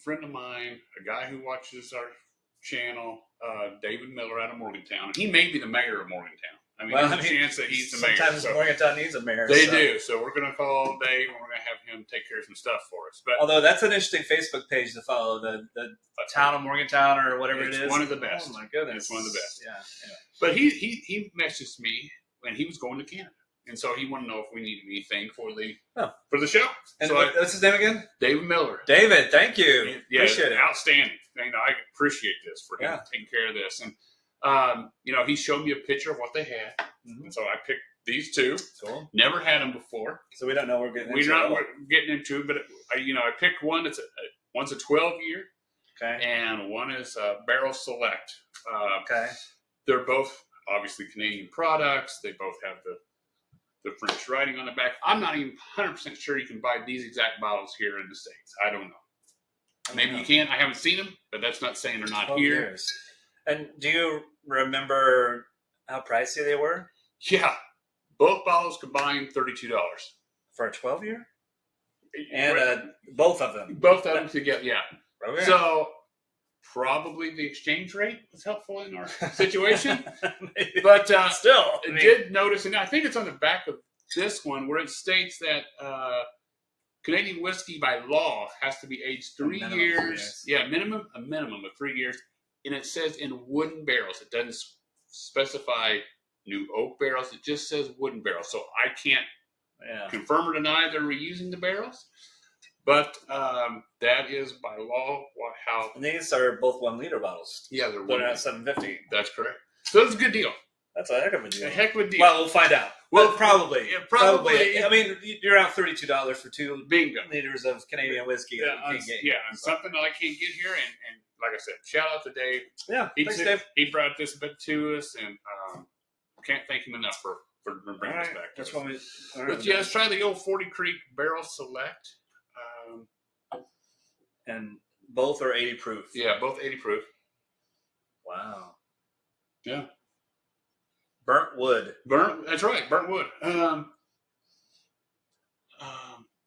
friend of mine, a guy who watches our channel, David Miller out of Morgantown. He may be the mayor of Morgantown. I mean, there's a chance that he's the mayor. Sometimes Morgantown needs a mayor. They do. So we're going to call Dave and we're going to have him take care of some stuff for us. But although that's an interesting Facebook page to follow, the town of Morgantown or whatever it is. It's one of the best. Oh my goodness, it's one of the best. Yeah. Anyway. But he messaged me when he was going to Canada, and so he wanted to know if we needed anything for the show. And so what's his name again? David Miller. David, thank you. Yeah, appreciate it. Outstanding. I appreciate this for him taking care of this. And he showed me a picture of what they had, and so I picked these two. Cool. Never had them before, so we don't know what we're getting into. We're not getting into it, but I picked one. One's a 12-year, okay, and one is a Barrel Select. Okay, they're both obviously Canadian products. They both have the French writing on the back. I'm not even 100% sure you can buy these exact bottles here in the States. I don't know. Maybe you can. I haven't seen them, but that's not saying they're not here. Years. And do you remember how pricey they were? Yeah. Both bottles combined, $32. For a 12-year? And both of them? Both of them together, yeah. Okay. So probably the exchange rate was helpful in our situation. But still, I did notice, and I think it's on the back of this one, where it states that Canadian whiskey by law has to be aged 3 years. Yeah, a minimum of 3 years. And it says in wooden barrels. It doesn't specify new oak barrels. It just says wooden barrels. So I can't confirm or deny they're reusing the barrels. But that is by law how. And these are both 1 liter bottles. Yeah, they're not 750. That's correct. So that's a good deal. That's a heck of a deal. A heck of a deal. Well, we'll find out. Well, probably. Yeah, probably. I mean, you're out $32 for 2 bingo liters of Canadian whiskey. And something that I can't get here. And like I said, shout out to Dave. Yeah, thanks, Dave. He brought this bit to us, and can't thank him enough for bringing this back to us. But let's try the old 40 Creek Barrel Select. And both are 80 proof. Yeah, both 80 proof. Wow. Yeah. Burnt wood. That's right. Burnt wood.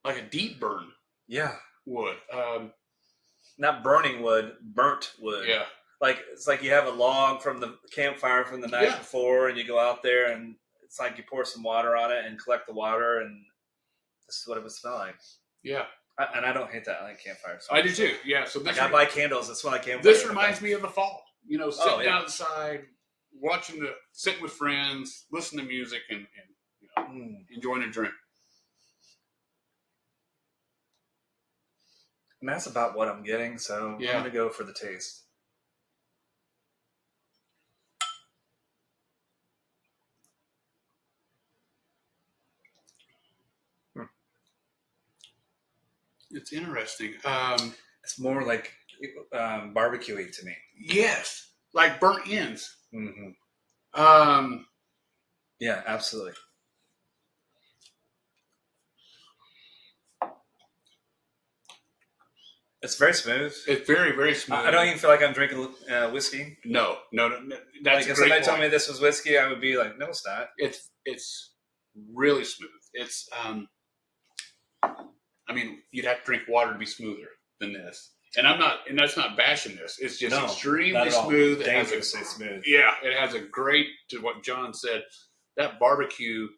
Like a deep burn. Yeah. Wood. Not burning wood, burnt wood. Yeah. Like it's like you have a log from the campfire from the night before, and you go out there, and it's like you pour some water on it and collect the water, and this is what it would smell like. Yeah. And I don't hate that. I like campfire. I do too. Yeah. So I buy candles. That's when I campfire. This reminds me of the fall. Sitting outside, sitting with friends, listening to music, and enjoying a drink. And that's about what I'm getting. So I'm going to go for the taste. It's interesting. It's more like barbecue-y to me. Yes, like burnt ends. Mm-hmm. Yeah, absolutely. It's very smooth. It's very, very smooth. I don't even feel like I'm drinking whiskey. No. That's if somebody told me this was whiskey, I would be like, no, it's not. It's really smooth. It's you'd have to drink water to be smoother than this. And that's not bashing this. It's just extremely smooth. Dangerously smooth. Yeah, it has a great, to what John said, that barbecue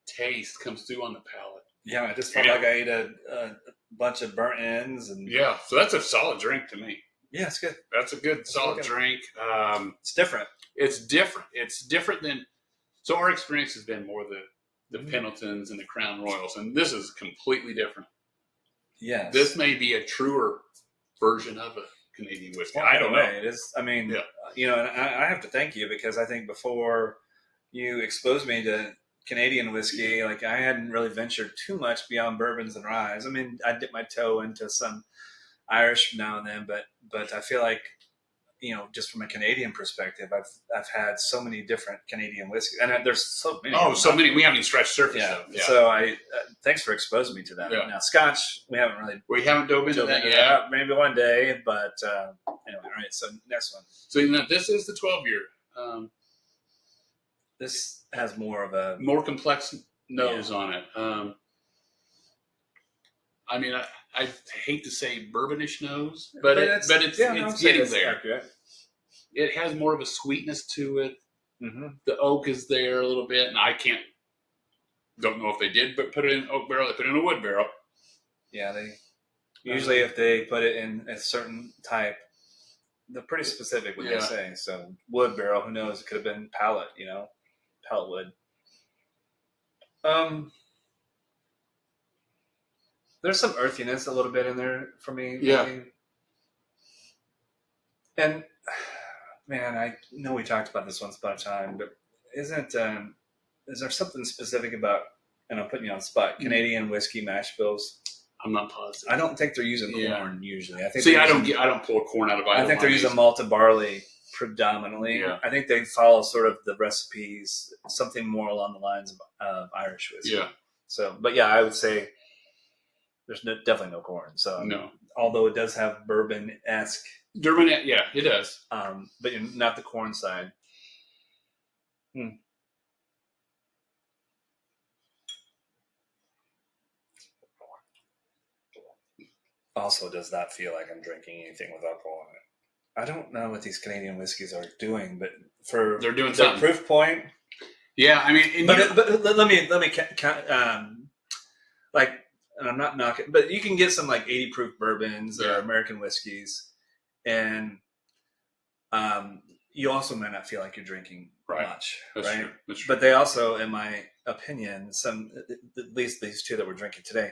taste comes through on the palate. Yeah, I just felt like I ate a bunch of burnt ends. Yeah, so that's a solid drink to me. Yeah, it's good. That's a good, solid drink. It's different. It's different. It's different than, so our experience has been more the Pendletons and the Crown Royals, and this is completely different. Yes. This may be a truer version of a Canadian whiskey. Well, I don't know. It is. I mean, and I have to thank you because I think before you exposed me to Canadian whiskey, like I hadn't really ventured too much beyond bourbons and ryes. I mean, I dip my toe into some Irish now and then, but I feel like, just from a Canadian perspective, I've had so many different Canadian whiskeys, and there's so many. Oh, so many. We haven't even scratched the surface. Yeah. So thanks for exposing me to that. Yeah. Now, Scotch, we haven't dove into that yet. Maybe one day, but anyway. All right. So next one. So this is the 12-year. This has more of a more complex nose on it. I hate to say bourbonish nose, but it's it's getting there. Accurate. It has more of a sweetness to it. Mm-hmm. The oak is there a little bit, and don't know if they did, but put it in an oak barrel. They put it in a wood barrel. Yeah, they usually if they put it in a certain type, they're pretty specific when they say. So wood barrel, who knows? It could have been pallet, pallet wood. There's some earthiness a little bit in there for me. Yeah. Maybe. And man, I know we talked about this once upon a time, but is there something specific about, and I'm putting you on the spot, Canadian whiskey mash bills? I'm not positive. I don't think they're using corn usually. I think I don't pull corn out of either. I think they're using malted barley predominantly. Yeah. I think they follow sort of the recipes, something more along the lines of Irish whiskey. Yeah. So, but yeah, I would say there's definitely no corn. So no, although it does have bourbon-esque. Durban, yeah, it does. But not the corn side. Also does not feel like I'm drinking anything with alcohol in it. I don't know what these Canadian whiskeys are doing, but they're doing the something. Proof point. Yeah, I mean, but let me and I'm not knocking, but you can get some like 80 proof bourbons or American whiskeys, and you also might not feel like you're drinking much, That's right? True. That's true. But they also, in my opinion, at least these two that we're drinking today,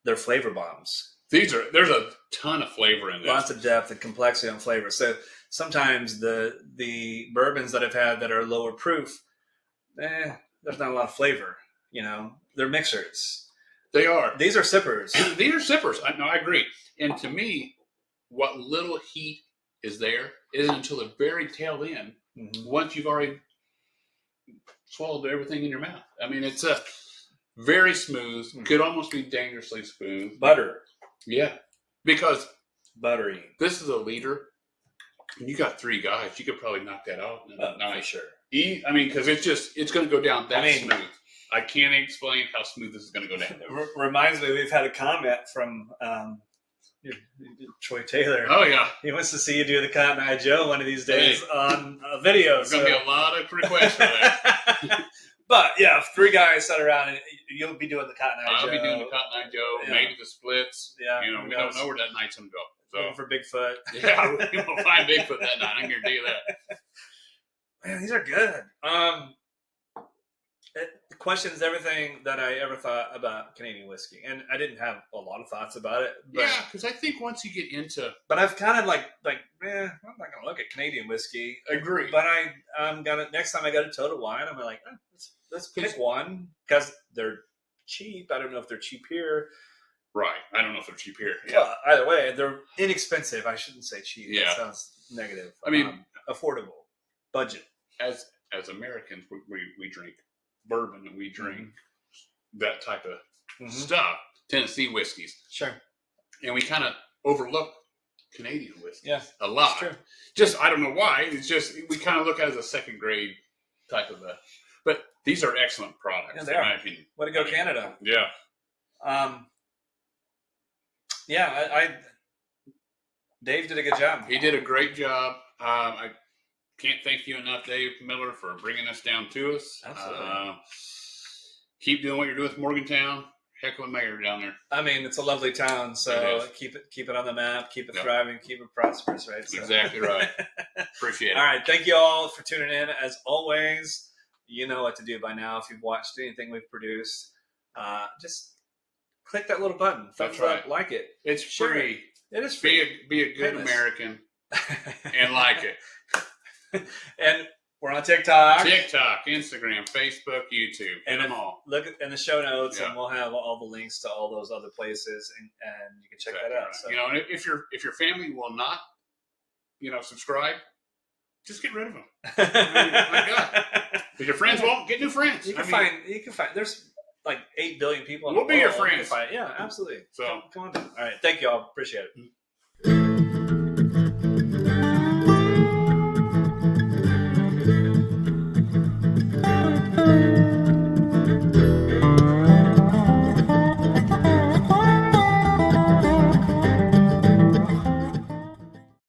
they're flavor bombs. There's a ton of flavor in this. Lots of depth and complexity on flavor. So sometimes the bourbons that I've had that are lower proof, there's not a lot of flavor. They're mixers. They are. These are sippers. These are sippers. I agree. And to me, what little heat is there isn't until the very tail end. Mm-hmm. Once you've already swallowed everything in your mouth. I mean, it's a very smooth. Mm-hmm. Could almost be dangerously smooth. Butter. Yeah, because buttery. This is a liter, and you got 3 guys. You could probably knock that out in a night. For sure. I mean, because it's going to go down smooth. I can't explain how smooth this is going to go down. Reminds me, we've had a comment from Troy Taylor. Oh yeah, he wants to see you do the Cotton Eye Joe one of these days on a video. There's going to be a lot of requests for that. But yeah, 3 guys sat around, and you'll be doing the Cotton Eye Joe. I'll be doing the Cotton Eye Joe, maybe the splits. Yeah, we don't know where that night's going to go. So looking for Bigfoot. Yeah, we'll find Bigfoot that night. I can guarantee you that. Man, these are good. It questions everything that I ever thought about Canadian whiskey, and I didn't have a lot of thoughts about it. But, because I think once you get into, but I've kind of I'm not gonna look at Canadian whiskey. Agree. But I'm gonna next time I go to Total Wine, I'm like, let's pick one because they're cheap. I don't know if they're cheap here. Right. I don't know if they're cheap here. Yeah. Well, either way, they're inexpensive. I shouldn't say cheap. Yeah. That sounds negative. I mean, affordable, budget. As Americans, we drink bourbon and we drink that type of stuff. Tennessee whiskeys. Sure. And we kind of overlook Canadian whiskeys a lot. That's true. Just, I don't know why. It's just, we kind of look at it as a second grade type of but these are excellent products. Yeah, they are. My opinion. Way to go, Canada. Yeah. Dave did a good job. He did a great job. I can't thank you enough, Dave Miller, for bringing us down to us. Absolutely. Keep doing what you're doing with Morgantown. Heck of a mayor down there. I mean, it's a lovely town, so keep it on the map, keep it thriving, keep it prosperous, right? So. Exactly right. Appreciate it. All right, thank you all for tuning in. As always, you know what to do by now. If you've watched anything we've produced, just click that little button. Thumbs up, like it. It's free. It is free. Be a good American and like it. And we're on TikTok, Instagram, Facebook, YouTube, and them all. Look in the show notes, and we'll have all the links to all those other places, and you can check that out. Right. So. And if your family will not, subscribe, just get rid of them. My God, if your friends won't, get new friends. You can find. There's like 8 billion people. We'll be your friends. Yeah, absolutely. So come on down. All right, thank you all. Appreciate it.